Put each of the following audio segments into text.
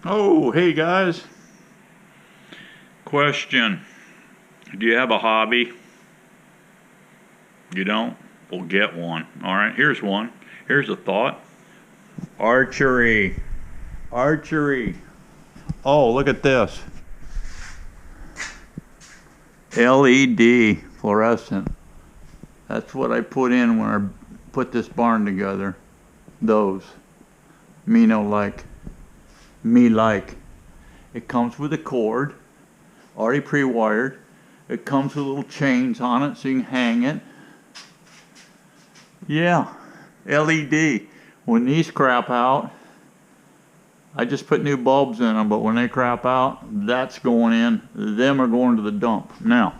Oh, hey guys. Question. Do you have a hobby? You don't? Well, get one. Alright, here's one. Here's a thought. Archery. Archery. Oh, look at this. LED fluorescent. That's what I put in when I put this barn together. Those. Me like. It comes with a cord, already pre-wired. It comes with little chains on it so you can hang it. Yeah, LED. When these crap out, I just put new bulbs in them, but when they crap out, that's going in. Them are going to the dump. Now,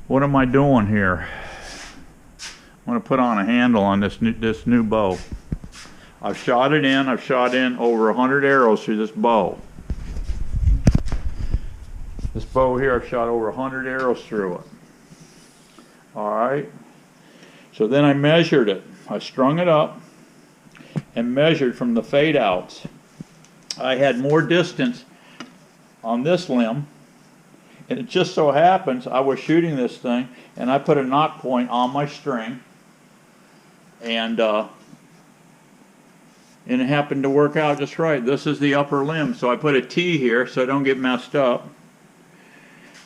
what am I doing here? I'm going to put on a handle on this new bow. I've shot it in. I've shot in over 100 arrows through this bow. This bow here, I've shot over 100 arrows through it. Alright. So then I measured it. I strung it up and measured from the fade outs. I had more distance on this limb. And it just so happens I was shooting this thing and I put a knock point on my string. And it happened to work out just right. This is the upper limb, so I put a T here so I don't get messed up.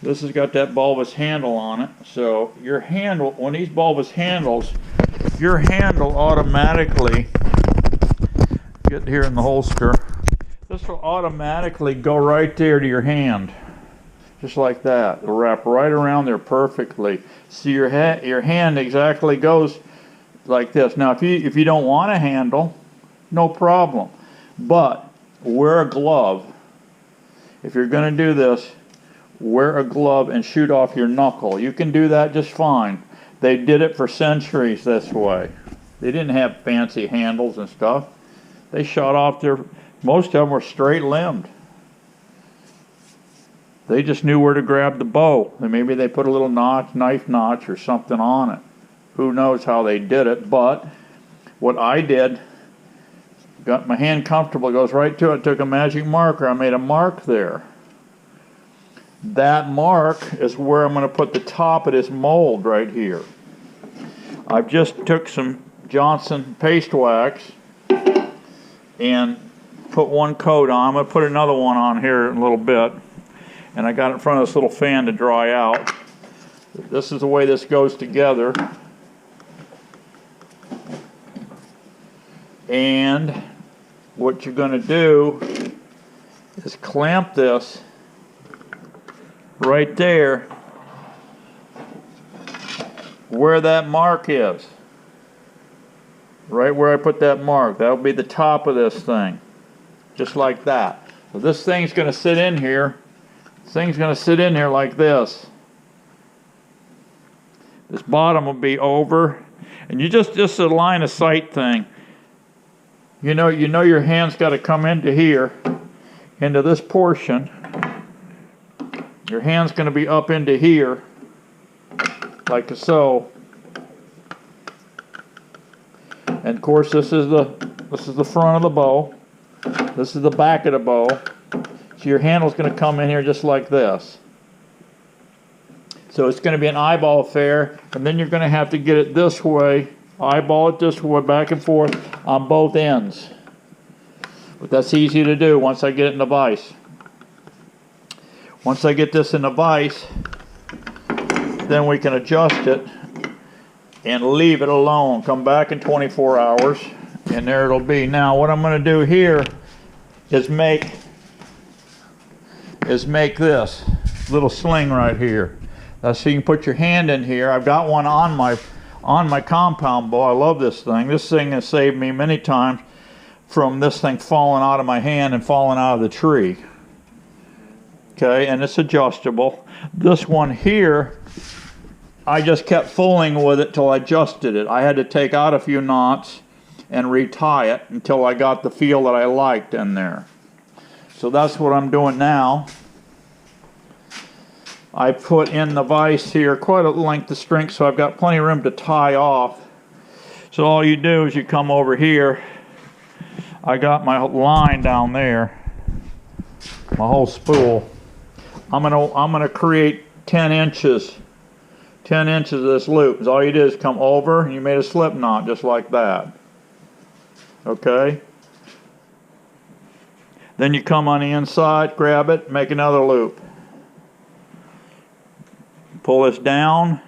This has got that bulbous handle on it, so your handle, when these bulbous handles, your handle automatically, get here in the holster, this will automatically go right there to your hand, just like that. It'll wrap right around there perfectly. So your hand exactly goes like this. Now if you don't want a handle, no problem, but wear a glove. If you're going to do this, wear a glove and shoot off your knuckle. You can do that just fine. They did it for centuries this way. They didn't have fancy handles and stuff. They shot off most of them were straight limbed. They just knew where to grab the bow. And maybe they put a little knife notch or something on it. Who knows how they did it, but what I did, got my hand comfortable, goes right to it, took a magic marker, I made a mark there. That mark is where I'm going to put the top of this mold right here. I've just took some Johnson paste wax and put one coat on. I'm going to put another one on here in a little bit. And I got it in front of this little fan to dry out. This is the way this goes together. And what you're going to do is clamp this right there where that mark is. Right where I put that mark. That'll be the top of this thing. Just like that. So this thing's going to sit in here. This thing's going to sit in here like this. This bottom will be over. And you just a line of sight thing. You know your hand's got to come into here, into this portion. Your hand's going to be up into here, like so. And of course, this is the front of the bow. This is the back of the bow. So your handle's going to come in here just like this. So it's going to be an eyeball affair, and then you're going to have to get it this way. Eyeball it this way, back and forth on both ends. But that's easy to do once I get it in the vise. Once I get this in the vise, then we can adjust it and leave it alone. Come back in 24 hours, and there it'll be. Now, what I'm going to do here is make this little sling right here. That's so you can put your hand in here. I've got one on my compound bow. I love this thing. This thing has saved me many times from this thing falling out of my hand and falling out of the tree. Okay, and it's adjustable. This one here, I just kept fooling with it till I adjusted it. I had to take out a few knots and retie it until I got the feel that I liked in there. So that's what I'm doing now. I put in the vise here quite a length of string, so I've got plenty of room to tie off. So all you do is you come over here. I got my line down there. my whole spool. I'm gonna create 10 inches. 10 inches of this loop. All you did is come over and you made a slip knot just like that. Okay? Then you come on the inside, grab it, make another loop. Pull this down,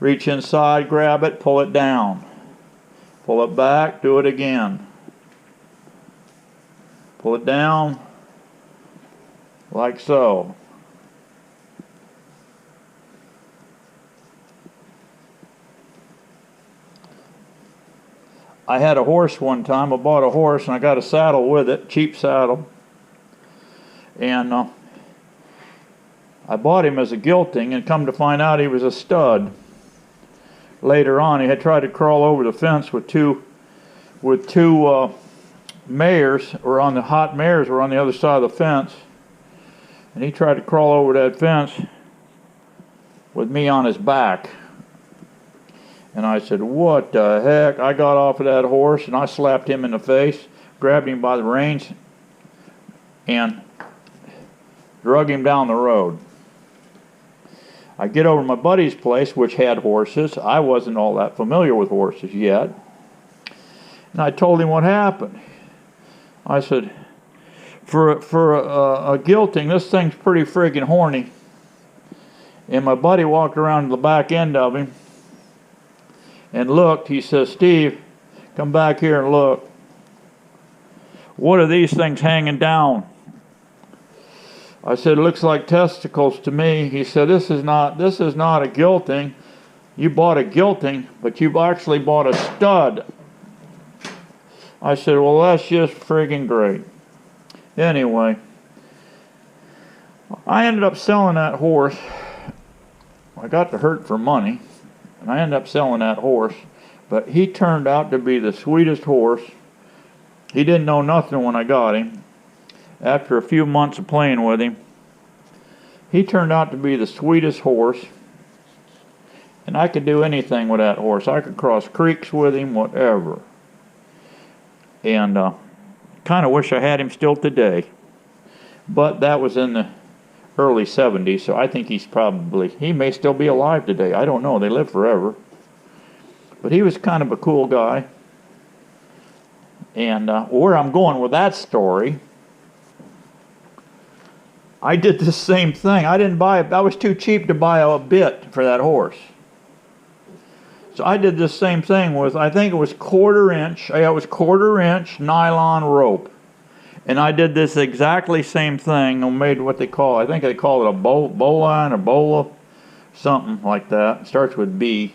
reach inside, grab it, pull it down. Pull it back, do it again. Pull it down, like so. I had a horse one time. I bought a horse and I got a saddle with it, cheap saddle. And I bought him as a gilting, and come to find out he was a stud. Later on, he had tried to crawl over the fence with two mares, or on the hot mares were on the other side of the fence. And he tried to crawl over that fence with me on his back. And I said, what the heck? I got off of that horse and I slapped him in the face, grabbed him by the reins, and drug him down the road. I get over to my buddy's place, which had horses. I wasn't all that familiar with horses yet. And I told him what happened. I said, for a gilting, this thing's pretty friggin' horny. And my buddy walked around to the back end of him and looked. He says, Steve, come back here and look. What are these things hanging down? I said, it looks like testicles to me. He said, this is not a gilting. You bought a gilting, but you've actually bought a stud. I said, well, that's just friggin' great. Anyway, I ended up selling that horse. I got the hurt for money, and I ended up selling that horse. But he turned out to be the sweetest horse. He didn't know nothing when I got him. After a few months of playing with him, he turned out to be the sweetest horse. And I could do anything with that horse. I could cross creeks with him, whatever. And kind of wish I had him still today. But that was in the early 70s, so I think he may still be alive today. I don't know. They live forever. But he was kind of a cool guy. And where I'm going with that story, I did the same thing. I was too cheap to buy a bit for that horse. So I did the same thing with, I think it was quarter inch nylon rope. And I did this exactly same thing. I made what they call, I think they call it a bowline or bola, something like that. It starts with B.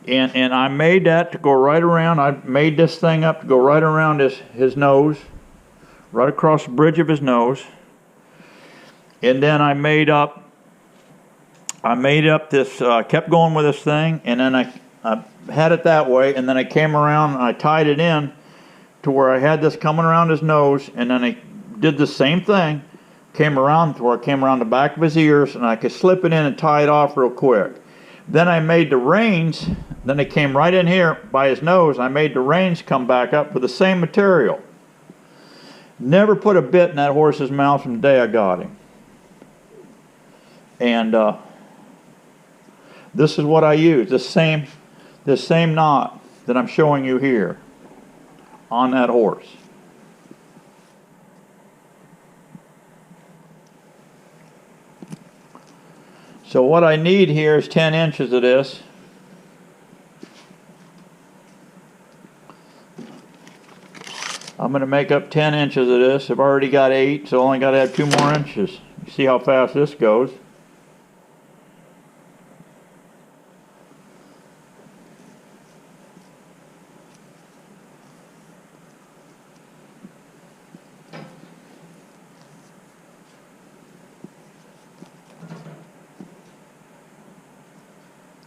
And I made that to go right around. I made this thing up to go right around his nose, right across the bridge of his nose. And then I made up this, kept going with this thing, and then I had it that way, and then I came around and I tied it in to where I had this coming around his nose, and then I did the same thing, came around to where I came around the back of his ears, and I could slip it in and tie it off real quick. Then I made the reins, then they came right in here by his nose, I made the reins come back up with the same material. Never put a bit in that horse's mouth from the day I got him. And this is what I used, this same knot that I'm showing you here on that horse. So what I need here is 10 inches of this. I'm going to make up 10 inches of this. I've already got 8, so I only got to have 2 more inches. You see how fast this goes.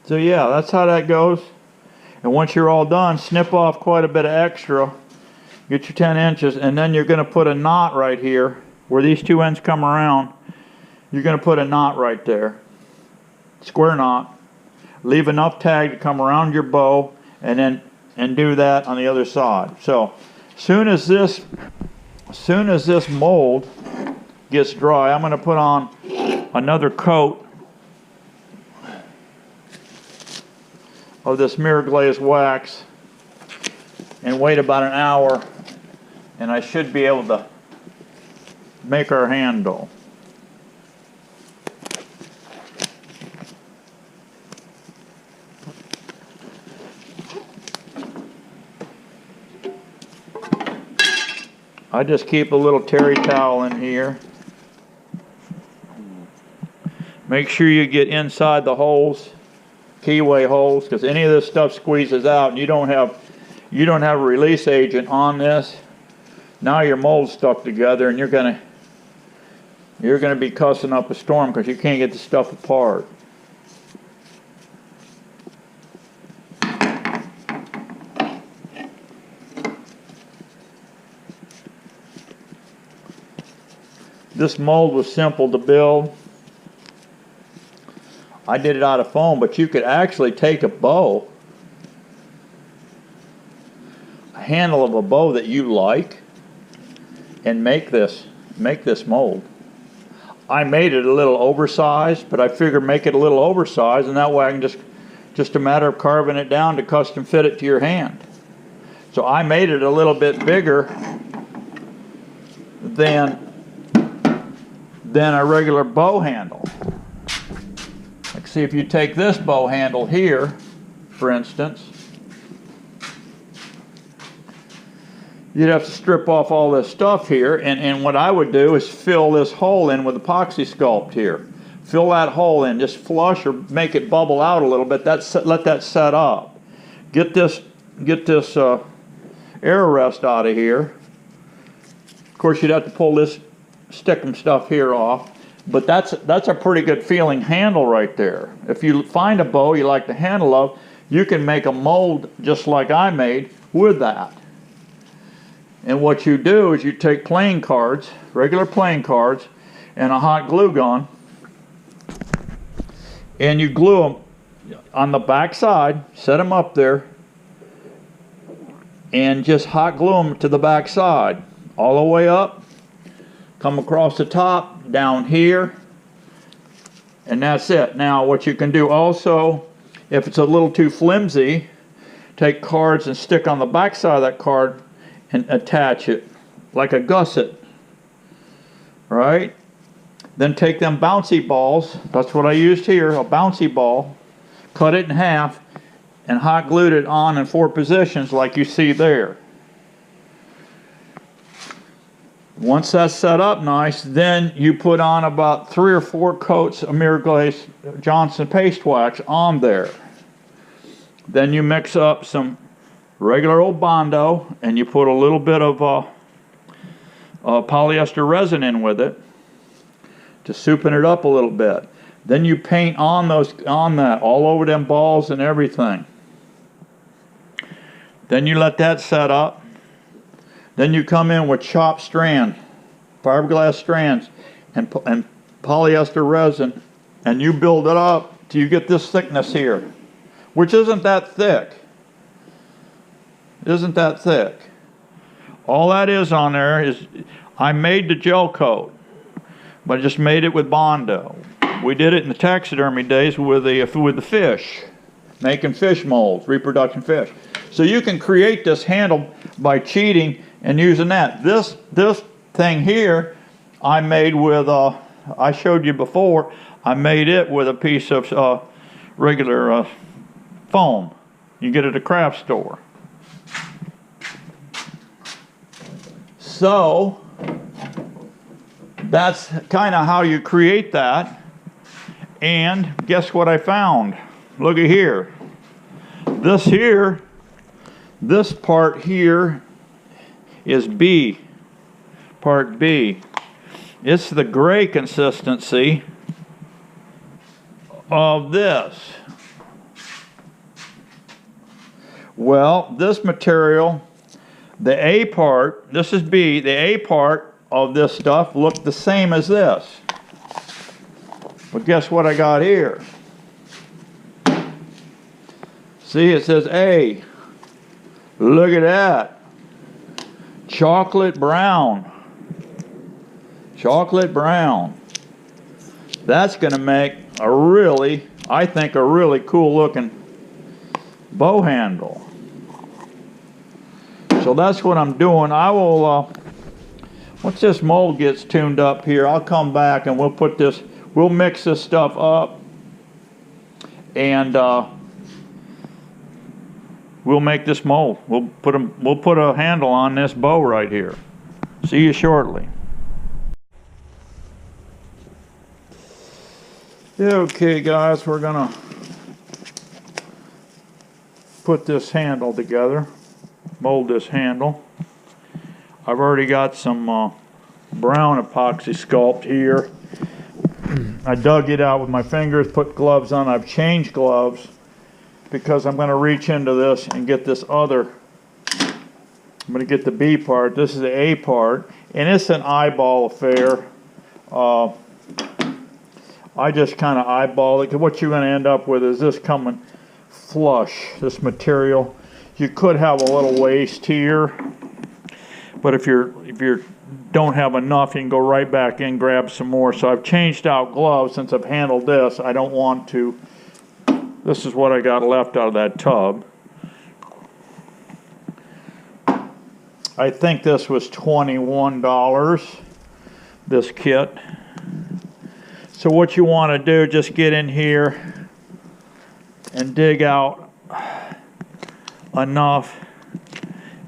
So yeah, that's how that goes. And once you're all done, snip off quite a bit of extra. Get your 10 inches, and then you're going to put a knot right here where these 2 ends come around. You're going to put a knot right there. Square knot. Leave enough tag to come around your bow, and do that on the other side. So, soon as this as soon as this mold gets dry, I'm going to put on another coat of this mirror glaze wax and wait about an hour, and I should be able to make our handle. I just keep a little terry towel in here. Make sure you get inside the holes, keyway holes, because any of this stuff squeezes out and you don't have a release agent on this. Now your mold's stuck together and you're gonna be cussing up a storm because you can't get the stuff apart. This mold was simple to build. I did it out of foam, but you could actually take a bow, a handle of a bow that you like, and make this mold. I made it a little oversized, but I figured make it a little oversized, and that way I can just a matter of carving it down to custom fit it to your hand. So I made it a little bit bigger than a regular bow handle. Like, see, if you take this bow handle here, for instance, you'd have to strip off all this stuff here, and what I would do is fill this hole in with epoxy sculpt here. Fill that hole in, just flush or make it bubble out a little bit. Let that set up. Get this air arrest out of here. Of course, you'd have to pull this stickum stuff here off, but that's a pretty good feeling handle right there. If you find a bow you like the handle of, you can make a mold just like I made with that. And what you do is you take playing cards, regular playing cards, and a hot glue gun, and you glue them on the back side, set them up there, and just hot glue them to the back side, all the way up, come across the top, down here, and that's it. Now what you can do also, if it's a little too flimsy, take cards and stick on the back side of that card and attach it like a gusset, right? Then take them bouncy balls, that's what I used here, a bouncy ball, cut it in half and hot glued it on in 4 positions like you see there. Once that's set up nice, then you put on about 3 or 4 coats of mirror glaze Johnson paste wax on there. Then you mix up some regular old Bondo and you put a little bit of polyester resin in with it to soupen it up a little bit. Then you paint on that all over them balls and everything. Then you let that set up. Then you come in with chopped strand, fiberglass strands, and polyester resin, and you build it up till you get this thickness here, which isn't that thick. Isn't that thick? All that is on there is, I made the gel coat, but I just made it with Bondo. We did it in the taxidermy days with the fish, making fish molds, reproduction fish. So you can create this handle by cheating and using that. This thing here I made with, I showed you before, I made it with a piece of regular foam. You get it at a craft store. So that's kind of how you create that. And guess what I found? Look at here. This part here is B, part B. It's the gray consistency of this. Well, this material, the A part, this is B, the A part of this stuff looked the same as this. But guess what I got here? See, it says A. Look at that. Chocolate brown. chocolate brown. That's going to make a really, I think, a really cool looking bow handle. So that's what I'm doing. I will, once this mold gets tuned up here, I'll come back and we'll mix this stuff up, and we'll make this mold. We'll put a handle on this bow right here. See you shortly. Okay guys, we're gonna put this handle together, mold this handle. I've already got some brown epoxy sculpt here. I dug it out with my fingers, put gloves on. I've changed gloves because I'm going to reach into this and get this other. I'm going to get the B part. This is the A part, and it's an eyeball affair. I just kind of eyeball it, because what you're going to end up with is this coming flush, this material. You could have a little waste here, but if you don't have enough, you can go right back in, grab some more. So I've changed out gloves since I've handled this. I don't want to. This is what I got left out of that tub. I think this was $21, this kit. So what you want to do, just get in here and dig out enough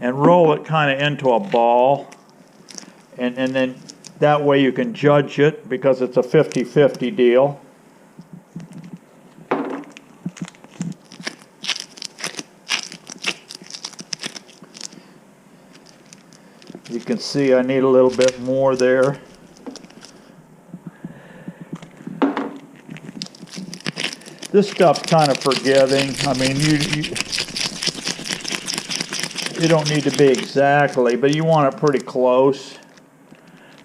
and roll it kind of into a ball, and then that way you can judge it, because it's a 50-50 deal. You can see I need a little bit more there. This stuff's kind of forgiving. I mean, you don't need to be exactly, but you want it pretty close.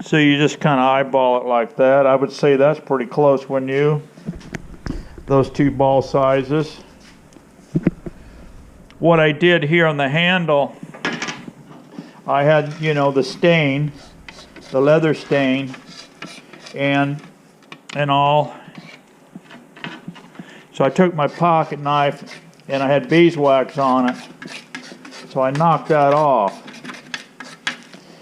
So you just kind of eyeball it like that. I would say that's pretty close, wouldn't you? Those two ball sizes. What I did here on the handle, I had, you know, the stain, the leather stain, and all. So I took my pocket knife and I had beeswax on it. So I knocked that off,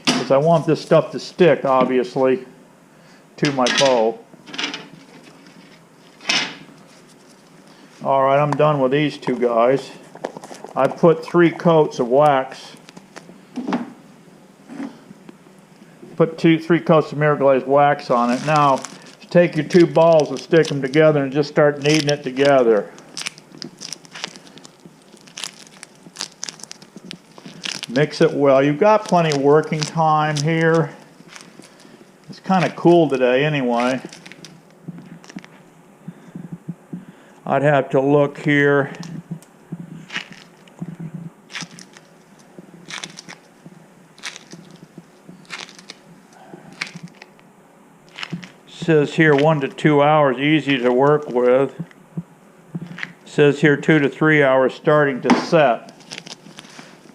because I want this stuff to stick, obviously, to my bow. Alright, I'm done with these two guys. I put 3 coats of wax. Put 3 coats of Mirror Glaze wax on it. Now, take your 2 balls and stick them together and just start kneading it together. Mix it well. You've got plenty of working time here. It's kind of cool today anyway. I'd have to look here. Says here 1 to 2 hours, easy to work with. Says here 2 to 3 hours starting to set.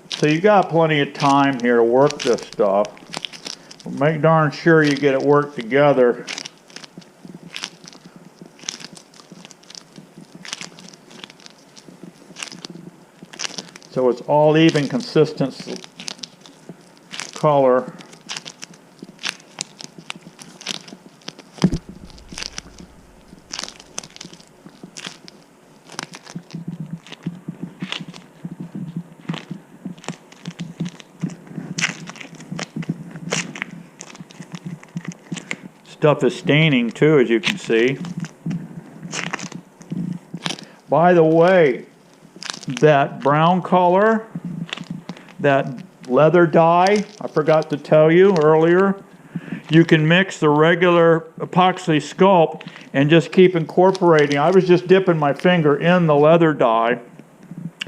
So you got plenty of time here to work this stuff. But make darn sure you get it worked together. So it's all even, consistent color. Stuff is staining too, as you can see. By the way, that brown color, that leather dye, I forgot to tell you earlier, you can mix the regular epoxy sculpt and just keep incorporating. I was just dipping my finger in the leather dye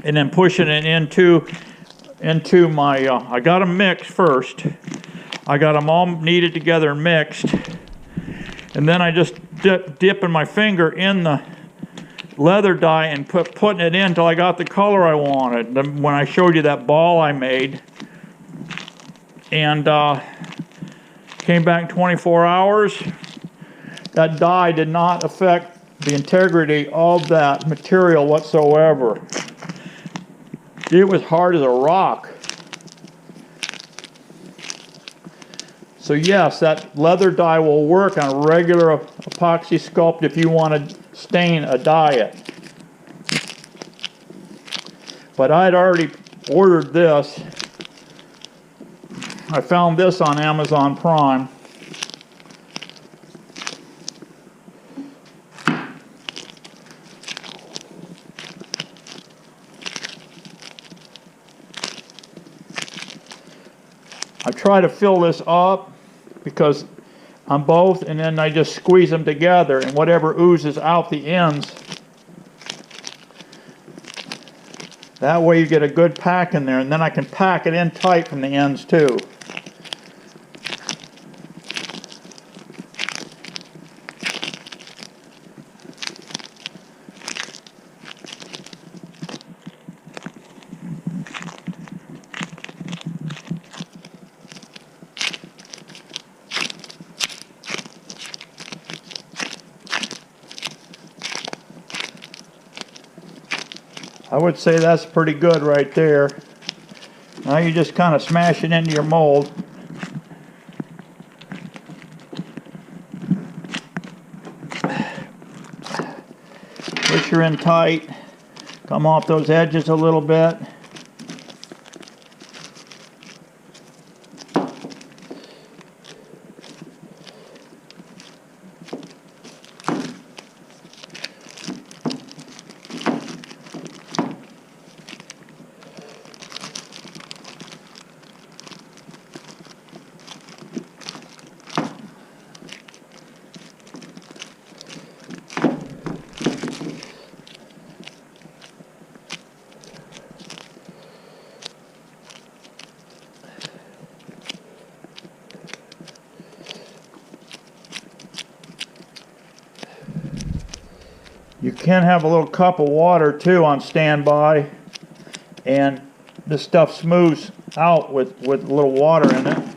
and then pushing it into my, I got them mixed first. I got them all kneaded together and mixed. And then I just dipping my finger in the leather dye and putting it in until I got the color I wanted. Then when I showed you that ball I made, and Came back in 24 hours. That dye did not affect the integrity of that material whatsoever. It was hard as a rock. So yes, that leather dye will work on a regular epoxy sculpt if you want to stain a dye. But I'd already ordered this. I found this on Amazon Prime. I try to fill this up because on both, and then I just squeeze them together, and whatever oozes out the ends. That way you get a good pack in there, and then I can pack it in tight from the ends too. I would say that's pretty good right there. Now you just kind of smash it into your mold. Push her in tight. Come off those edges a little bit. You can have a little cup of water too on standby, and this stuff smooths out with a little water in it.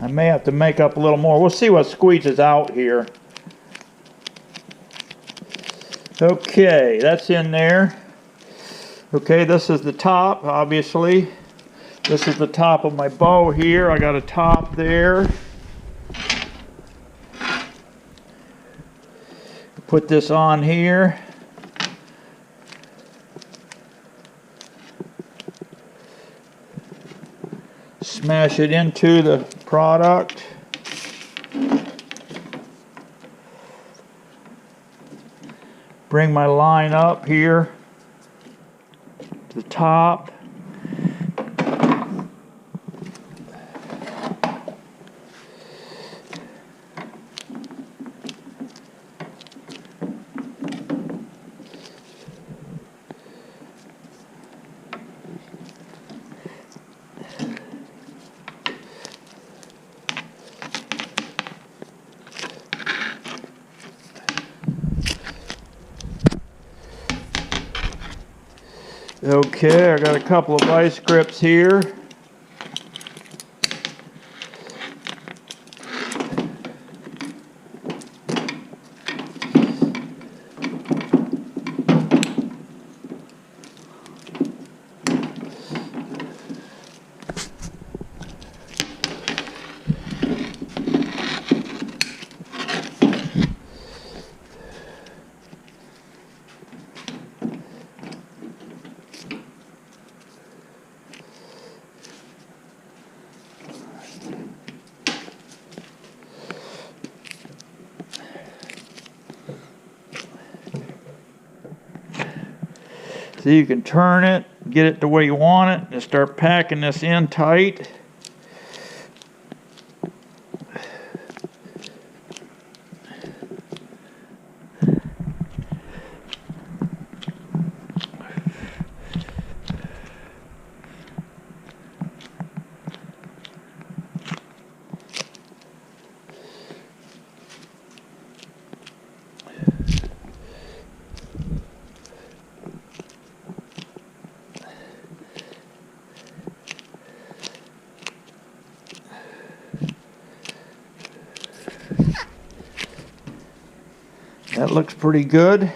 I may have to make up a little more. We'll see what squeezes out here. Okay, that's in there. Okay, this is the top, obviously. This is the top of my bow here. I got a top there. Put this on here. Smash it into the product. Bring my line up here to the top. Okay, I got a couple of vice grips here. So you can turn it, get it the way you want it, and start packing this in tight. That looks pretty good.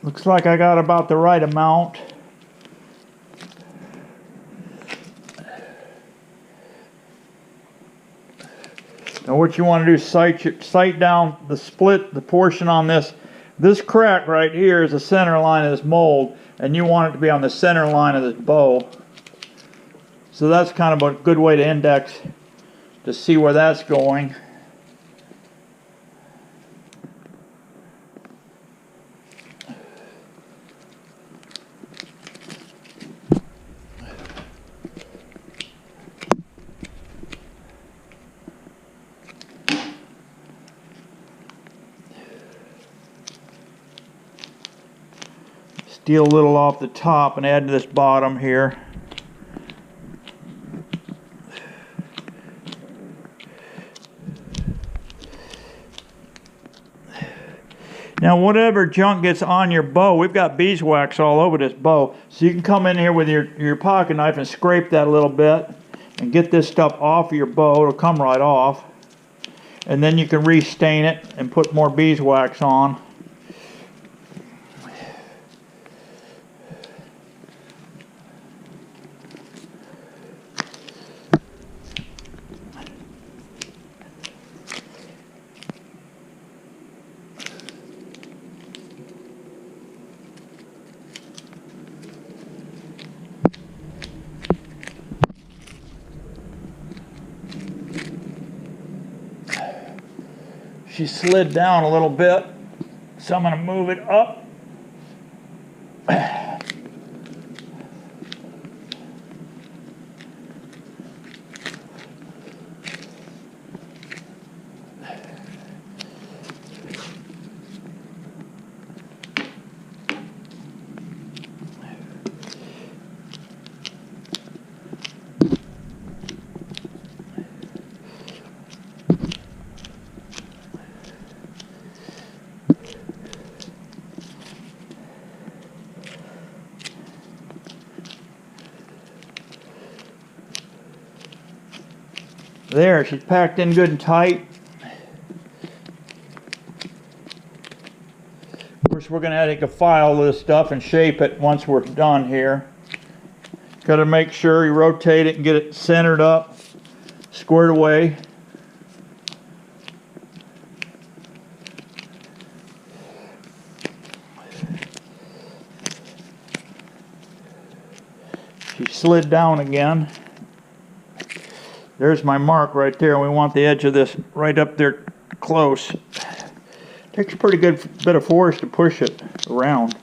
Looks like I got about the right amount. Now what you want to do is sight down the portion on this. This crack right here is the center line of this mold, and you want it to be on the center line of this bow. So that's kind of a good way to index to see where that's going. Steal a little off the top and add to this bottom here. Now whatever junk gets on your bow, we've got beeswax all over this bow, so you can come in here with your pocket knife and scrape that a little bit and get this stuff off of your bow. It'll come right off, and then you can restain it and put more beeswax on. She slid down a little bit, so I'm going to move it up. There, she's packed in good and tight. Of course, we're going to take a file of this stuff and shape it once we're done here. Got to make sure you rotate it and get it centered up, squared away. She slid down again. There's my mark right there. We want the edge of this right up there close. Takes a pretty good bit of force to push it around.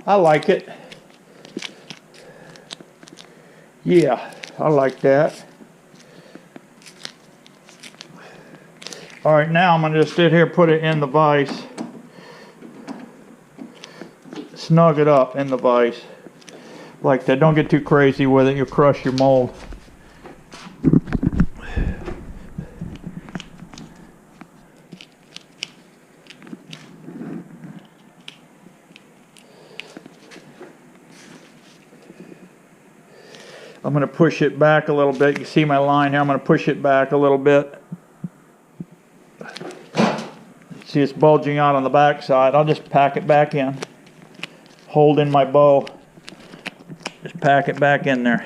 I like it. Yeah, I like that. All right, now I'm going to just sit here, put it in the vise. Snug it up in the vise like that. Don't get too crazy with it, you'll crush your mold. I'm going to push it back a little bit. You see my line here? I'm going to push it back a little bit. See, it's bulging out on the back side. I'll just pack it back in. Hold in my bow. Just pack it back in there.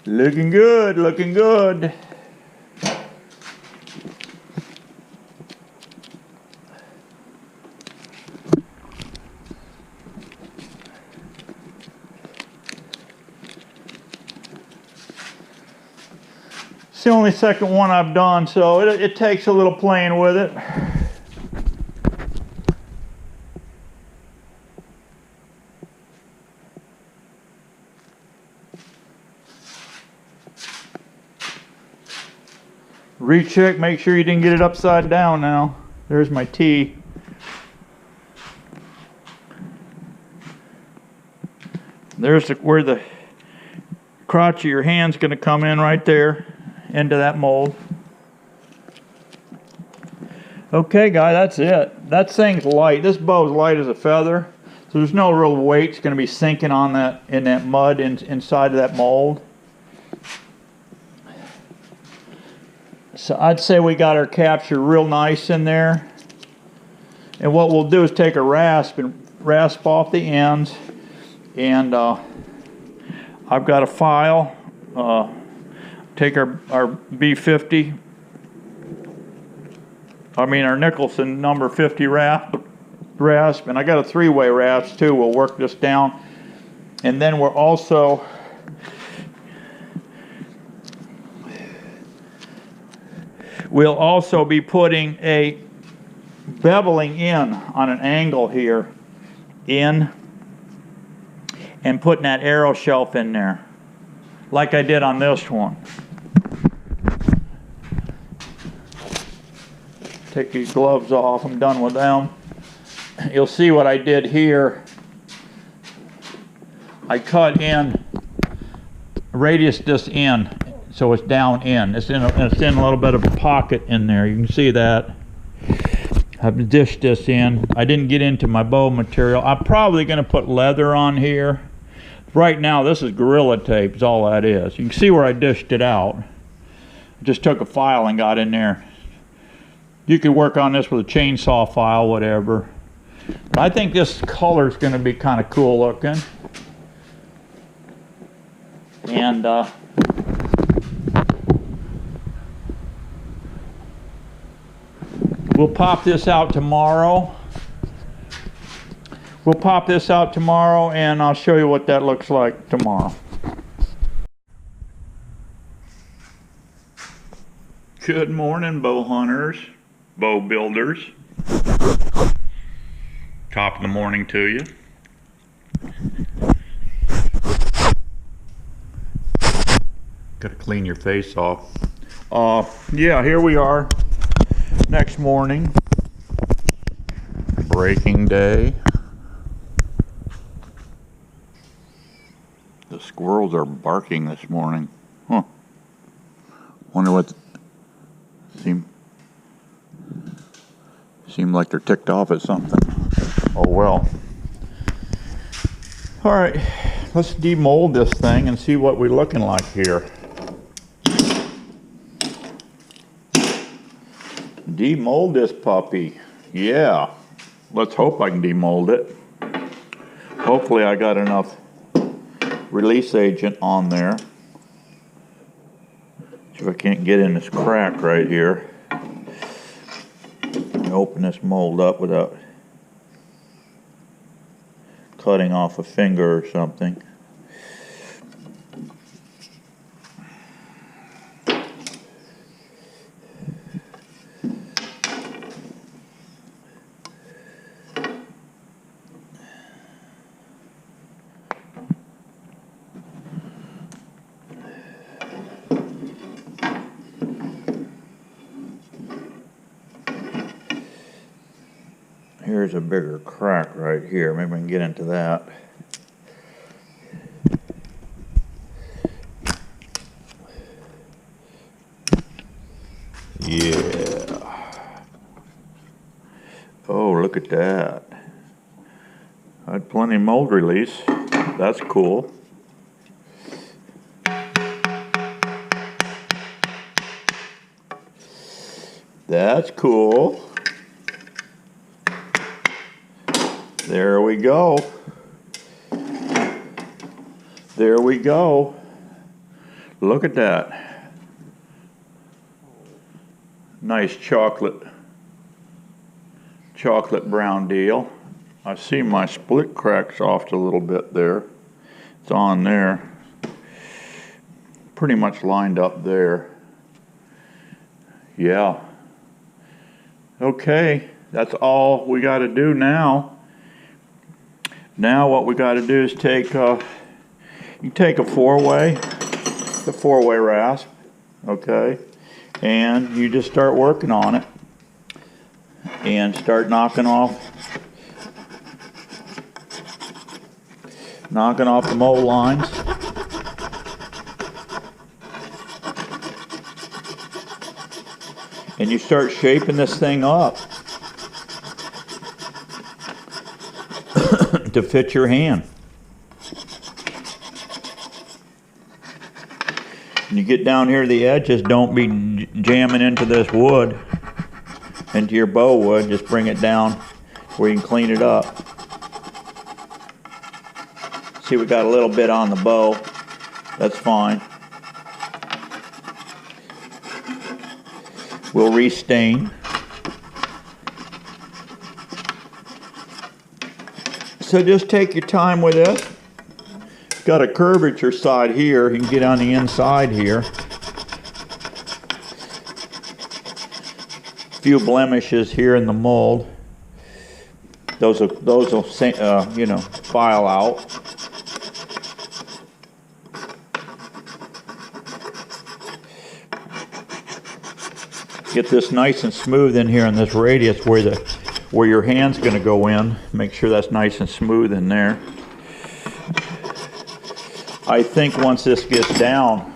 Looking good, looking good. It's the only second one I've done, so it takes a little playing with it. Recheck, make sure you didn't get it upside down now. There's my T. There's where the crotch of your hand's going to come in right there into that mold. Okay, guy, that's it. That thing's light. This bow's light as a feather, so there's no real weight. It's going to be sinking on that in that mud inside of that mold. So I'd say we got our capture real nice in there. And what we'll do is take a rasp and rasp off the ends. And I've got a file. Take our B50. I mean our Nicholson number 50 rasp. And I got a 3-way rasp too. We'll work this down. And then we're also we'll also be putting a beveling in on an angle here in and putting that arrow shelf in there like I did on this one. Take these gloves off, I'm done with them. You'll see what I did here. I cut in, radius this in, so it's down in. It's in a little bit of a pocket in there. You can see that. I've dished this in. I didn't get into my bow material. I'm probably going to put leather on here. Right now, this is Gorilla Tape, is all that is. You can see where I dished it out. Just took a file and got in there. You could work on this with a chainsaw file, whatever. But I think this color is going to be kind of cool looking. And we'll pop this out tomorrow. We'll pop this out tomorrow and I'll show you what that looks like tomorrow. Good morning, bow hunters, bow builders. Top of the morning to you. Gotta clean your face off. Yeah, here we are. Next morning. Breaking day. The squirrels are barking this morning. Huh. Wonder what... Seem like they're ticked off at something. Oh well. Alright, let's demold this thing and see what we're looking like here. Demold this puppy. Yeah. Let's hope I can demold it. Hopefully I got enough release agent on there. See if I can't get in this crack right here. Open this mold up without cutting off a finger or something. Here's a bigger crack right here. Maybe we can get into that. Yeah. Oh, look at that. I had plenty of mold release. That's cool. That's cool. There we go. There we go. Look at that. Nice chocolate brown deal. I see my split cracks off a little bit there. It's on there. Pretty much lined up there. Yeah. Okay, that's all we got to do now. Now what we got to do is take you take a four-way rasp, okay, and you just start working on it and start knocking off the mold lines. And you start shaping this thing up to fit your hand. When you get down here to the edges, don't be jamming into this wood, into your bow wood. Just bring it down where you can clean it up. See, we got a little bit on the bow. That's fine. We'll restain. So just take your time with this. Got a curvature side here. You can get on the inside here. Few blemishes here in the mold. Those will you know, file out. Get this nice and smooth in here on this radius where your hand's going to go in. Make sure that's nice and smooth in there. I think once this gets down,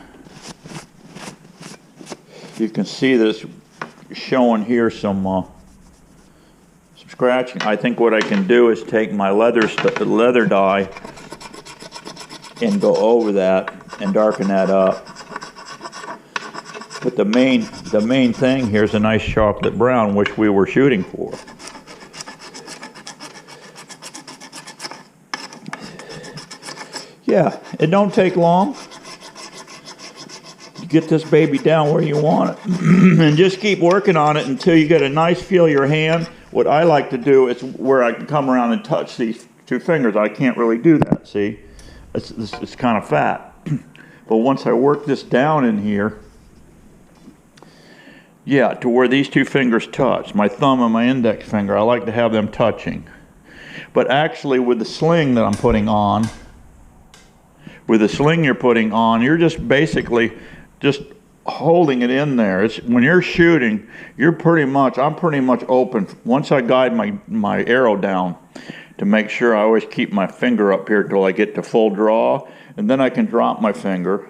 you can see this showing here some scratching. I think what I can do is take my leather dye and go over that and darken that up. But the main thing here is a nice chocolate brown, which we were shooting for. Yeah, it don't take long. You get this baby down where you want it. And just keep working on it until you get a nice feel of your hand. What I like to do is where I can come around and touch these two fingers. I can't really do that, see? It's kind of fat. But once I work this down in here, yeah, to where these two fingers touch, my thumb and my index finger, I like to have them touching. But actually with the sling that I'm putting on, with the sling you're putting on, you're just basically just holding it in there. It's when you're shooting, I'm pretty much open. Once I guide my arrow down to make sure I always keep my finger up here till I get to full draw, and then I can drop my finger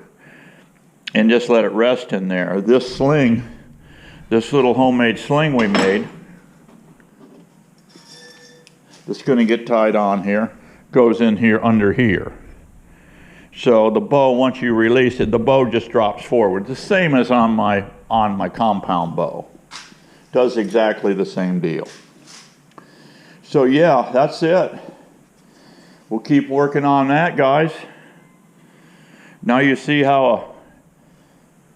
and just let it rest in there. This sling, this little homemade sling we made, that's going to get tied on here, goes in here under here. So the bow, once you release it, the bow just drops forward. The same as on my compound bow. Does exactly the same deal. So yeah, that's it. We'll keep working on that, guys. Now you see how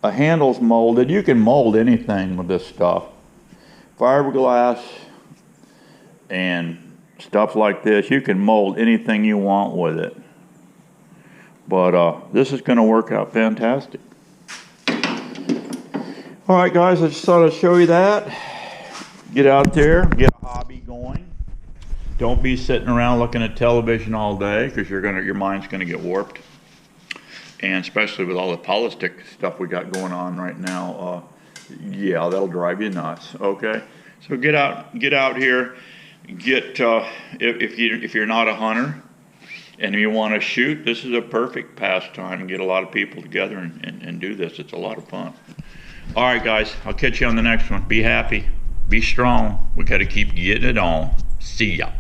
a handle's molded. You can mold anything with this stuff. Fiberglass and stuff like this. You can mold anything you want with it. But this is going to work out fantastic. All right, guys, I just thought I'd show you that. Get out there, get a hobby going. Don't be sitting around looking at television all day, because your mind's going to get warped. And especially with all the politics stuff we got going on right now, yeah, that'll drive you nuts. Okay, so get out here. get if you're not a hunter and you want to shoot, this is a perfect pastime. Get a lot of people together and do this. It's a lot of fun. All right, guys, I'll catch you on the next one. Be happy, be strong. We got to keep getting it on. See ya.